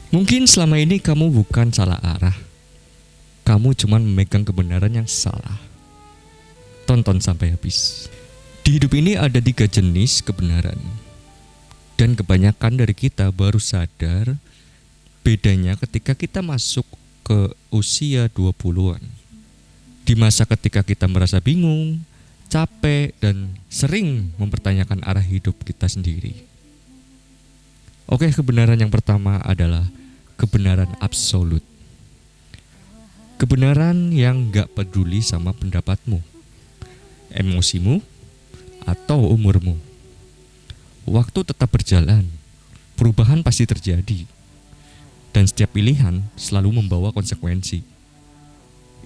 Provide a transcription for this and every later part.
Mungkin selama ini kamu bukan salah arah. Kamu cuma memegang kebenaran yang salah. Tonton sampai habis. Di hidup ini ada 3 jenis kebenaran. Dan kebanyakan dari kita baru sadar bedanya ketika kita masuk ke usia 20-an. Di masa ketika kita merasa bingung, capek, dan sering mempertanyakan arah hidup kita sendiri. Oke, kebenaran yang pertama adalah kebenaran absolut. Kebenaran yang gak peduli sama pendapatmu, emosimu, atau umurmu. Waktu tetap berjalan, perubahan pasti terjadi, dan setiap pilihan selalu membawa konsekuensi.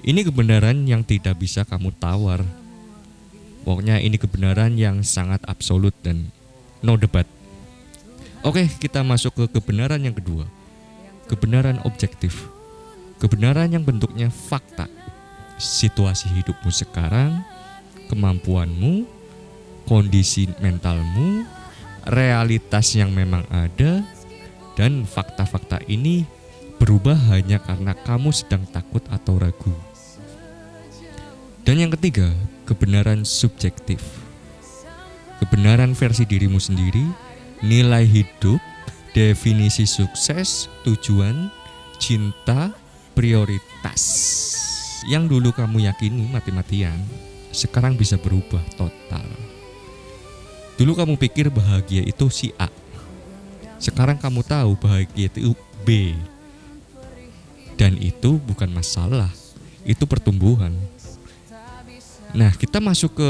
Ini kebenaran yang tidak bisa kamu tawar. Pokoknya ini kebenaran yang sangat absolut dan no debat. Oke, kita masuk ke kebenaran yang kedua. Kebenaran objektif. Kebenaran yang bentuknya fakta. Situasi hidupmu sekarang, kemampuanmu, kondisi mentalmu, realitas yang memang ada, dan fakta-fakta ini berubah hanya karena kamu sedang takut atau ragu. Dan yang ketiga, kebenaran subjektif. Kebenaran versi dirimu sendiri, nilai hidup, definisi sukses, tujuan, cinta, prioritas. Yang dulu kamu yakini mati-matian, sekarang bisa berubah total. Dulu kamu pikir bahagia itu si A, sekarang kamu tahu bahagia itu B. Dan itu bukan masalah, itu pertumbuhan. Nah, kita masuk ke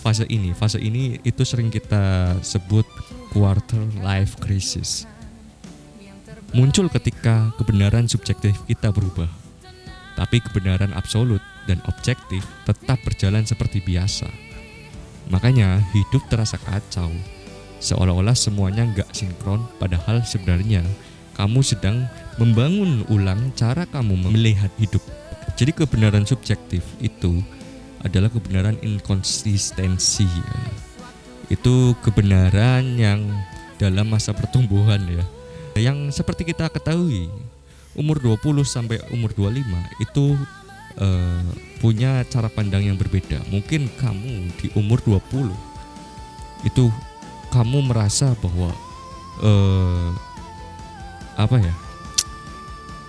fase ini. Fase ini itu sering kita sebut quarter life crisis. Muncul ketika kebenaran subjektif kita berubah, tapi kebenaran absolut dan objektif tetap berjalan seperti biasa. Makanya hidup terasa kacau, seolah-olah semuanya gak sinkron, padahal sebenarnya kamu sedang membangun ulang cara kamu melihat hidup. Jadi kebenaran subjektif itu adalah kebenaran inkonsistensi. Itu kebenaran yang dalam masa pertumbuhan ya. Yang seperti kita ketahui, umur 20 sampai umur 25 itu punya cara pandang yang berbeda. Mungkin kamu di umur 20 itu kamu merasa bahwa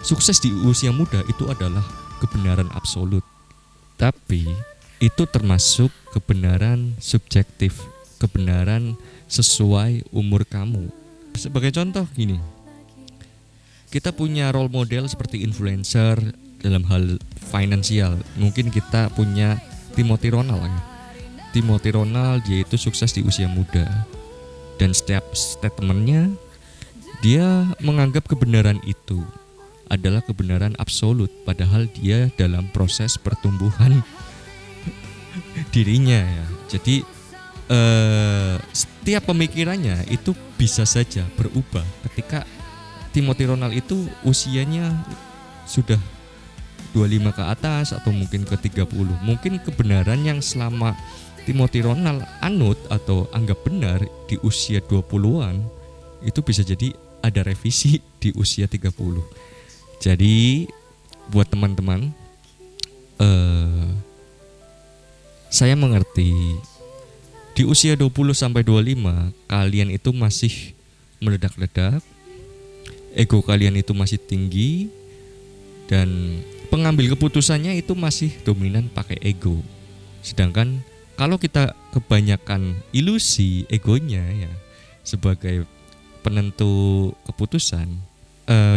sukses di usia muda itu adalah kebenaran absolut. Tapi itu termasuk kebenaran subjektif, kebenaran sesuai umur kamu. Sebagai contoh gini, kita punya role model seperti influencer dalam hal finansial. Mungkin kita punya Timothy Ronald ya. Timothy Ronald dia itu sukses di usia muda, dan setiap statementnya dia menganggap kebenaran itu adalah kebenaran absolut, padahal dia dalam proses pertumbuhan dirinya ya. Jadi setiap pemikirannya itu bisa saja berubah ketika Timothy Ronald itu usianya sudah 25 ke atas atau mungkin ke 30. Mungkin kebenaran yang selama Timothy Ronald anut atau anggap benar di usia 20-an itu bisa jadi ada revisi di usia 30. Jadi buat teman-teman, saya mengerti di usia 20 sampai 25 kalian itu masih meledak-ledak, ego kalian itu masih tinggi, dan pengambil keputusannya itu masih dominan pakai ego. Sedangkan kalau kita kebanyakan ilusi egonya ya sebagai penentu keputusan,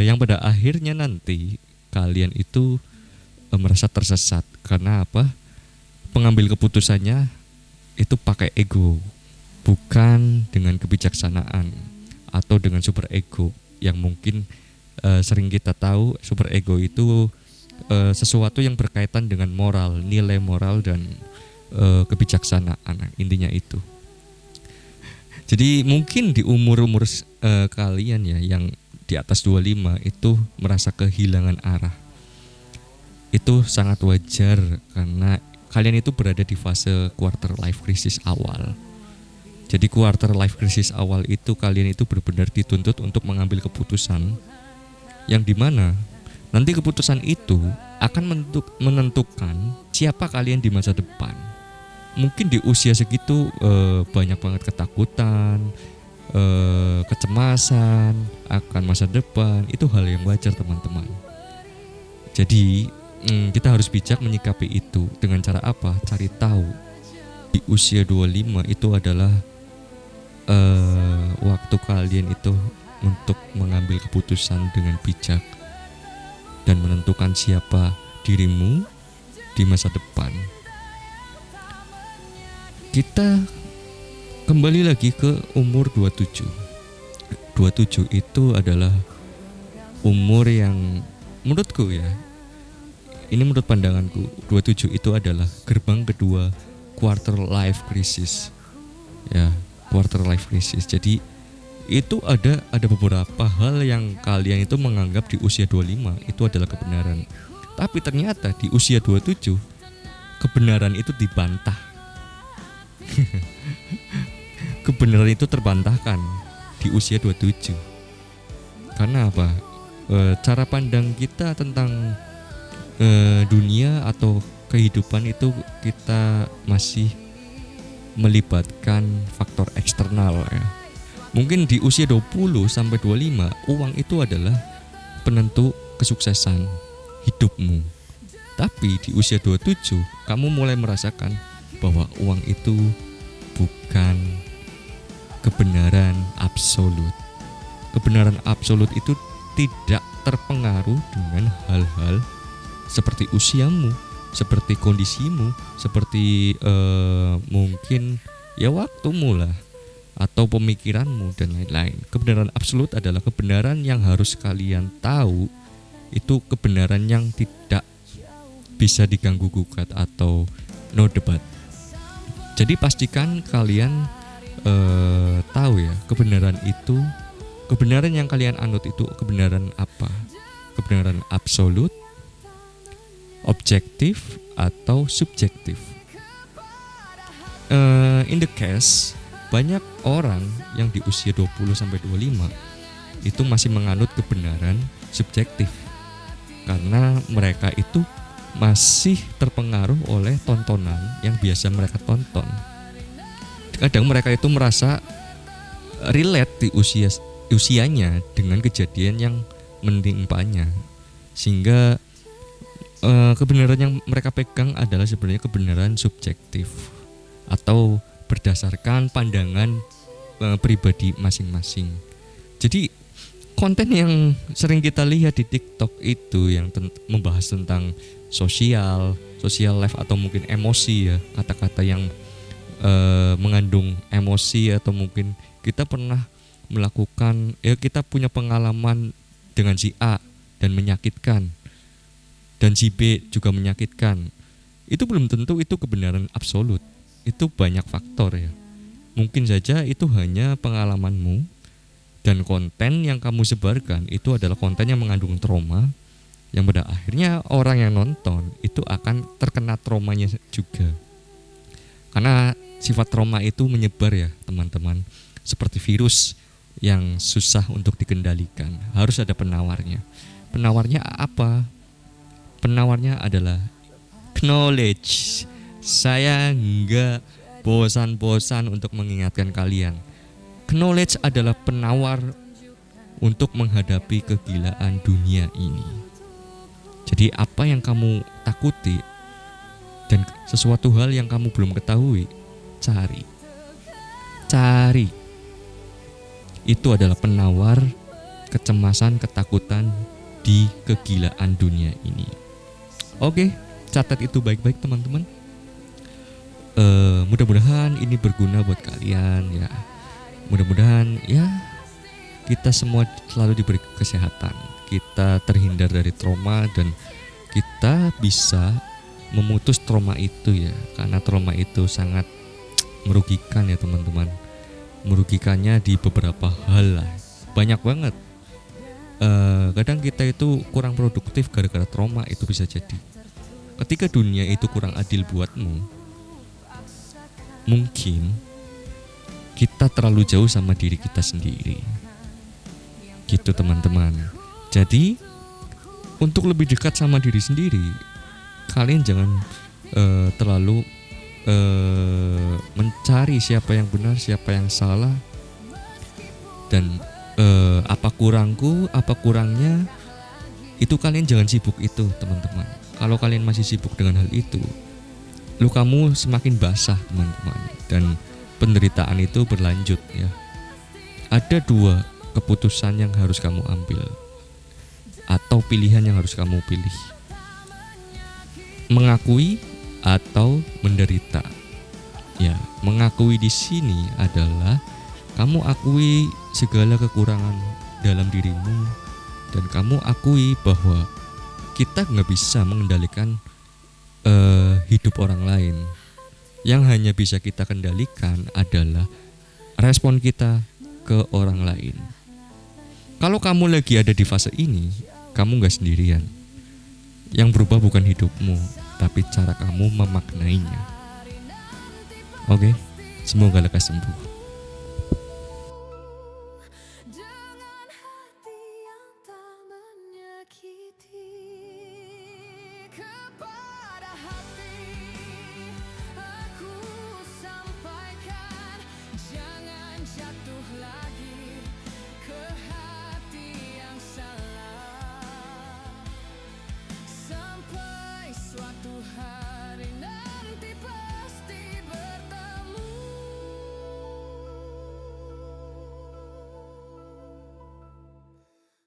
yang pada akhirnya nanti kalian itu merasa tersesat. Karena apa? Pengambil keputusannya itu pakai ego, bukan dengan kebijaksanaan atau dengan super ego. Yang mungkin sering kita tahu super ego itu sesuatu yang berkaitan dengan moral, nilai moral dan kebijaksanaan, intinya itu. Jadi mungkin di umur-umur kalian ya yang di atas 25 itu merasa kehilangan arah. Itu sangat wajar karena kalian itu berada di fase quarter life crisis awal. Jadi quarter life crisis awal itu kalian itu benar-benar dituntut untuk mengambil keputusan yang dimana nanti keputusan itu akan menentukan siapa kalian di masa depan. Mungkin di usia segitu banyak banget ketakutan, kecemasan akan masa depan. Itu hal yang wajar teman-teman. Jadi kita harus bijak menyikapi itu. Dengan cara apa? Cari tahu. Di usia 25 itu adalah waktu kalian itu untuk mengambil keputusan dengan bijak dan menentukan siapa dirimu di masa depan. Kita kembali lagi ke umur 27. 27 itu adalah umur yang menurutku ya, ini menurut pandanganku, 27 itu adalah gerbang kedua quarter life crisis. Ya, quarter life crisis. Jadi itu ada beberapa hal yang kalian itu menganggap di usia 25 itu adalah kebenaran. Tapi ternyata di usia 27 kebenaran itu dibantah. Kebenaran itu terbantahkan di usia 27. Karena apa? Cara pandang kita tentang dunia atau kehidupan itu kita masih melibatkan faktor eksternal ya. Mungkin di usia 20 sampai 25 uang itu adalah penentu kesuksesan hidupmu. Tapi di usia 27 kamu mulai merasakan bahwa uang itu bukan kebenaran absolut. Kebenaran absolut itu tidak terpengaruh dengan hal-hal seperti usiamu, seperti kondisimu, seperti mungkin ya waktumu lah, atau pemikiranmu dan lain-lain. Kebenaran absolut adalah kebenaran yang harus kalian tahu. Itu kebenaran yang tidak bisa diganggu gugat atau no debat. Jadi pastikan kalian tahu ya, kebenaran itu, kebenaran yang kalian anut itu kebenaran apa? Kebenaran absolut, objektif, atau subjektif. In the case, banyak orang yang di usia 20 sampai 25 itu masih menganut kebenaran subjektif. Karena mereka itu masih terpengaruh oleh tontonan yang biasa mereka tonton. Kadang mereka itu merasa relate di usianya dengan kejadian yang menimpanya, sehingga kebenaran yang mereka pegang adalah sebenarnya kebenaran subjektif atau berdasarkan pandangan pribadi masing-masing. Jadi konten yang sering kita lihat di TikTok itu yang membahas tentang social life atau mungkin emosi ya, kata-kata yang mengandung emosi, atau mungkin kita pernah melakukan ya, kita punya pengalaman dengan si A dan menyakitkan, dan si B juga menyakitkan. Itu belum tentu itu kebenaran absolut. Itu banyak faktor ya. Mungkin saja itu hanya pengalamanmu, dan konten yang kamu sebarkan itu adalah konten yang mengandung trauma, yang pada akhirnya orang yang nonton itu akan terkena traumanya juga. Karena sifat trauma itu menyebar ya teman-teman, seperti virus yang susah untuk dikendalikan. Harus ada penawarnya. Penawarnya apa? Penawarnya adalah knowledge. Saya enggak bosan-bosan untuk mengingatkan kalian. Knowledge adalah penawar untuk menghadapi kegilaan dunia ini. Jadi apa yang kamu takuti dan sesuatu hal yang kamu belum ketahui, cari. Itu adalah penawar kecemasan, ketakutan di kegilaan dunia ini. Oke, catat itu baik-baik teman-teman. Mudah-mudahan ini berguna buat kalian ya. Mudah-mudahan ya kita semua selalu diberi kesehatan, kita terhindar dari trauma, dan kita bisa memutus trauma itu ya. Karena trauma itu sangat merugikan ya teman-teman. Merugikannya di beberapa hal lah, banyak banget. Kadang kita itu kurang produktif gara-gara trauma, itu bisa jadi. Ketika dunia itu kurang adil buatmu, mungkin kita terlalu jauh sama diri kita sendiri. Gitu teman-teman. Jadi untuk lebih dekat sama diri sendiri, kalian jangan terlalu mencari siapa yang benar, siapa yang salah, dan apa kurangku, apa kurangnya. Itu kalian jangan sibuk itu, teman-teman. Kalau kalian masih sibuk dengan hal itu, lukamu semakin basah, teman-teman, dan penderitaan itu berlanjut ya. Ada dua keputusan yang harus kamu ambil, atau pilihan yang harus kamu pilih: mengakui atau menderita. Ya, mengakui di sini adalah kamu akui segala kekurangan dalam dirimu, dan kamu akui bahwa kita nggak bisa mengendalikan hidup orang lain. Yang hanya bisa kita kendalikan adalah respon kita ke orang lain. Kalau kamu lagi ada di fase ini, kamu nggak sendirian. Yang berubah bukan hidupmu, tapi cara kamu memaknainya. Oke, semoga lekas sembuh.